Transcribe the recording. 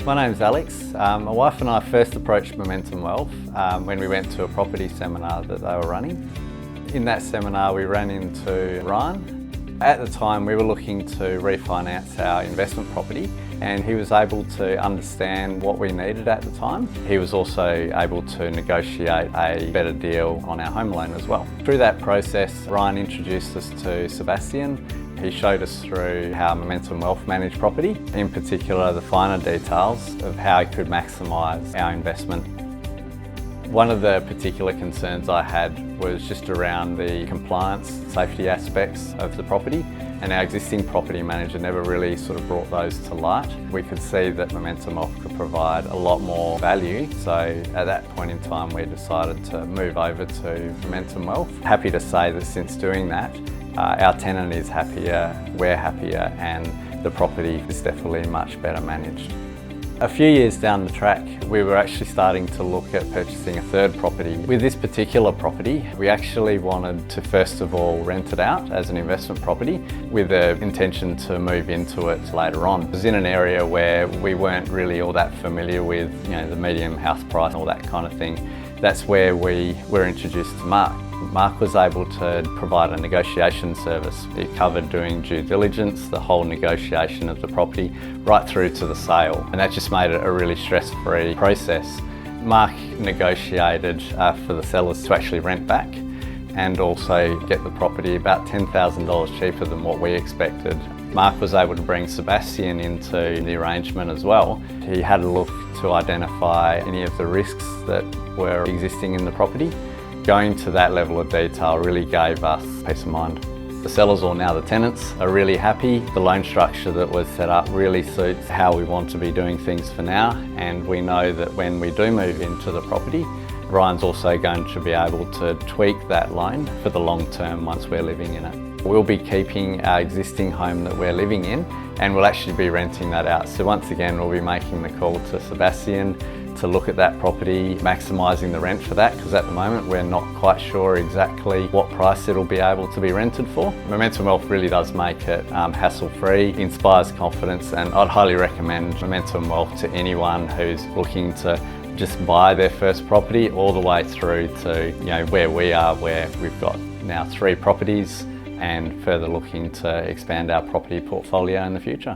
My name's Alex. My wife and I first approached Momentum Wealth when we went to a property seminar that they were running. In that seminar we ran into Ryan. At the time we were looking to refinance our investment property, and he was able to understand what we needed at the time. He was also able to negotiate a better deal on our home loan as well. Through that process, Ryan introduced us to Sebastian. He showed us through how Momentum Wealth managed property, in particular the finer details of how he could maximise our investment. One of the particular concerns I had was just around the compliance, safety aspects of the property, and our existing property manager never really sort of brought those to light. We could see that Momentum Wealth could provide a lot more value, so at that point in time we decided to move over to Momentum Wealth. Happy to say that since doing that, our tenant is happier, we're happier, and the property is definitely much better managed. A few years down the track, we were actually starting to look at purchasing a third property. With this particular property, we actually wanted to first of all rent it out as an investment property with the intention to move into it later on. It was in an area where we weren't really all that familiar with, the medium house price and all that kind of thing. That's where we were introduced to Mark. Mark was able to provide a negotiation service. It covered doing due diligence, the whole negotiation of the property, right through to the sale. And that just made it a really stress-free process. Mark negotiated for the sellers to actually rent back and also get the property about $10,000 cheaper than what we expected. Mark was able to bring Sebastian into the arrangement as well. He had a look to identify any of the risks that were existing in the property. Going to that level of detail really gave us peace of mind. The sellers, or now the tenants, are really happy. The loan structure that was set up really suits how we want to be doing things for now, and we know that when we do move into the property, Ryan's also going to be able to tweak that loan for the long term once we're living in it. We'll be keeping our existing home that we're living in, and we'll actually be renting that out. So once again, we'll be making the call to Sebastian to look at that property, maximising the rent for that, because at the moment we're not quite sure exactly what price it'll be able to be rented for. Momentum Wealth really does make it hassle-free, inspires confidence, and I'd highly recommend Momentum Wealth to anyone who's looking to just buy their first property, all the way through to where we are, where we've got now 3 properties and further looking to expand our property portfolio in the future.